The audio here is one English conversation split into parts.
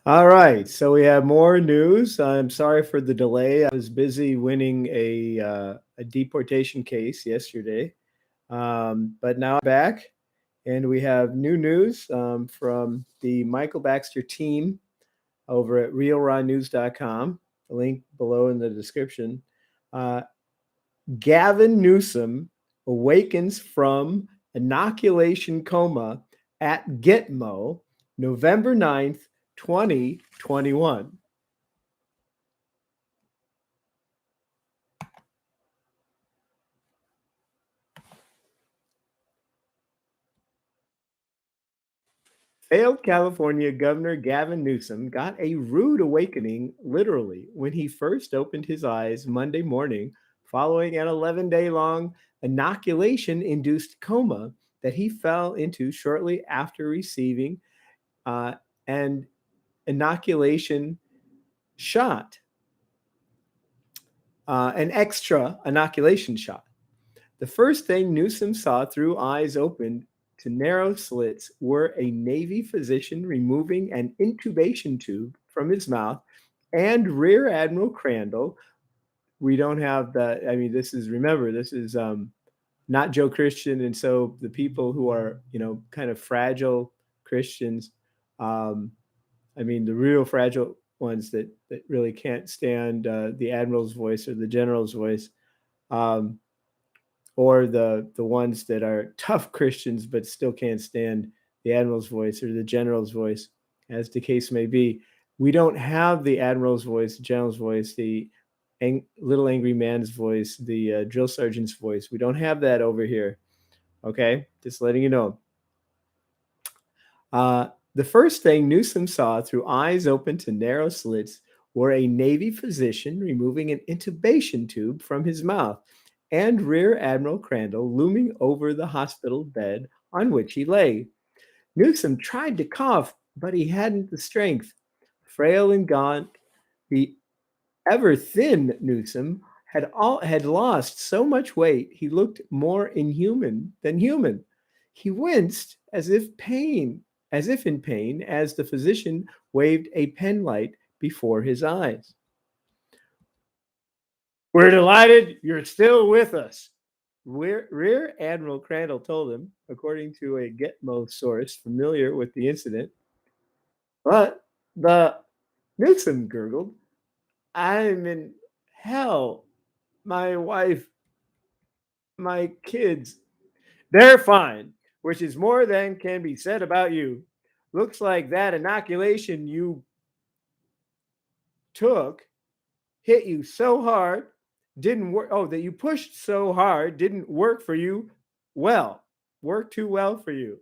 All right, so we have more news. I'm sorry for the delay. I was busy winning a deportation case yesterday, but now I'm back, and we have new news from the Michael Baxter team over at RealRawNews.com. Link below in the description. Uh, Gavin Newsom awakens from inoculation coma at GITMO, November 9th, 2021. Failed California Governor Gavin Newsom got a rude awakening, literally, when he first opened his eyes Monday morning following an 11-day long inoculation induced coma that he fell into shortly after receiving uh, an inoculation shot, an extra inoculation shot. The first thing Newsom saw through eyes opened to narrow slits were a Navy physician removing an intubation tube from his mouth and Rear Admiral Crandall. We don't have that. I mean, remember, this is not Joe Christian. And so the people who are, kind of fragile Christians, I mean, the real fragile ones that really can't stand the Admiral's voice or the General's voice, um, or the ones that are tough Christians but still can't stand the Admiral's voice or the General's voice, as the case may be. We don't have the Admiral's voice, the General's voice, the little angry man's voice, the drill sergeant's voice. We don't have that over here. Okay, just letting you know. The first thing Newsom saw through eyes open to narrow slits were a Navy physician removing an intubation tube from his mouth and Rear Admiral Crandall looming over the hospital bed on which he lay. Newsom tried to cough, but he hadn't the strength. Frail and gaunt, the ever thin Newsom had lost so much weight he looked more inhuman than human. He winced as if in pain, as the physician waved a penlight before his eyes. "We're delighted you're still with us," Rear Admiral Crandall told him, according to a GITMO source familiar with the incident. But the Newsom gurgled, "I'm in hell. My wife, my kids, they're fine, which is more than can be said about you. Looks like that inoculation you took hit you so hard, didn't work. Oh, that you pushed so hard, didn't work for you well. Worked too well for you."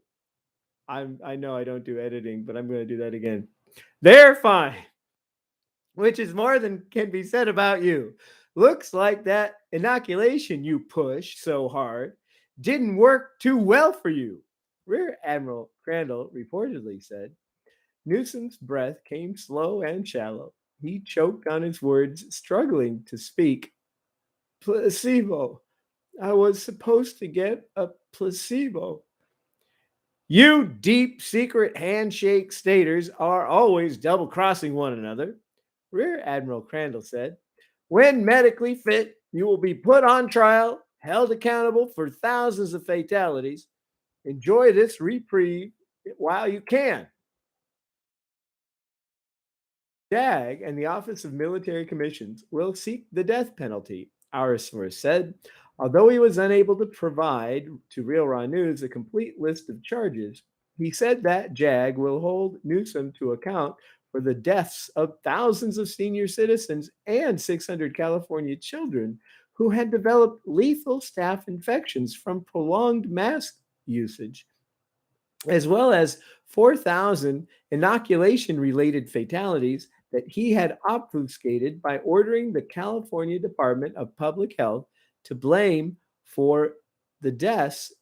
I know I don't do editing, but I'm going to do that again. "They're fine, which is more than can be said about you. Looks like that inoculation you pushed so hard didn't work too well for you," Rear Admiral Crandall reportedly said. Newsom's breath came slow and shallow. He choked on his words, struggling to speak. "Placebo. I was supposed to get a placebo." "You deep secret handshake staters are always double crossing one another," Rear Admiral Crandall said. "When medically fit, you will be put on trial, held accountable for thousands of fatalities. Enjoy this reprieve while you can." JAG and the Office of Military Commissions will seek the death penalty, our source said. Although he was unable to provide to Real Raw News a complete list of charges, he said that JAG will hold Newsom to account for the deaths of thousands of senior citizens and 600 California children who had developed lethal staph infections from prolonged mask usage, as well as 4,000 inoculation related fatalities that he had obfuscated by ordering the California Department of Public Health to blame for the deaths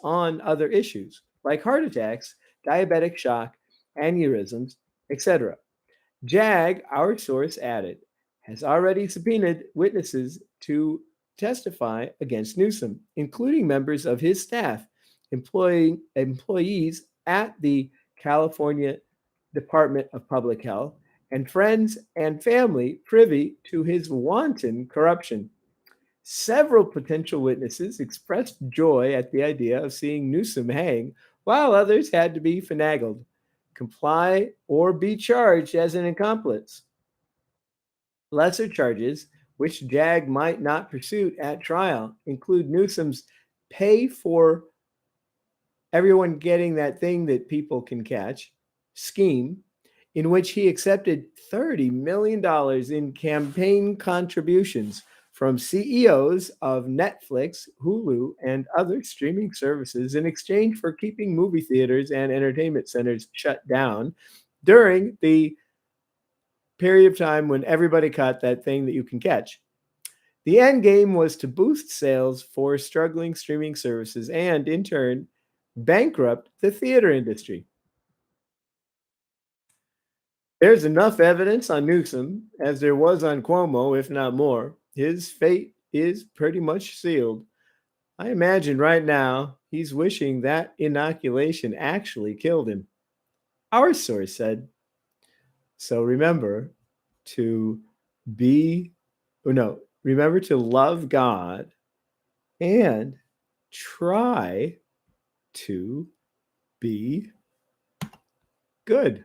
on other issues like heart attacks, diabetic shock, aneurysms, etc. JAG, our source added, has already subpoenaed witnesses to testify against Newsom, including members of his staff, employees at the California Department of Public Health, and friends and family privy to his wanton corruption. Several potential witnesses expressed joy at the idea of seeing Newsom hang, while others had to be finagled, comply, or be charged as an accomplice. Lesser charges, which JAG might not pursue at trial, include Newsom's pay for everyone getting that thing that people can catch scheme, in which he accepted $30 million in campaign contributions from CEOs of Netflix, Hulu, and other streaming services in exchange for keeping movie theaters and entertainment centers shut down during the period of time when everybody caught that thing that you can catch. The end game was to boost sales for struggling streaming services and, in turn, bankrupt the theater industry. There's enough evidence on Newsom as there was on Cuomo, if not more. His fate is pretty much sealed. I imagine right now he's wishing that inoculation actually killed him. Our source said. So remember to remember to love God and try to be good.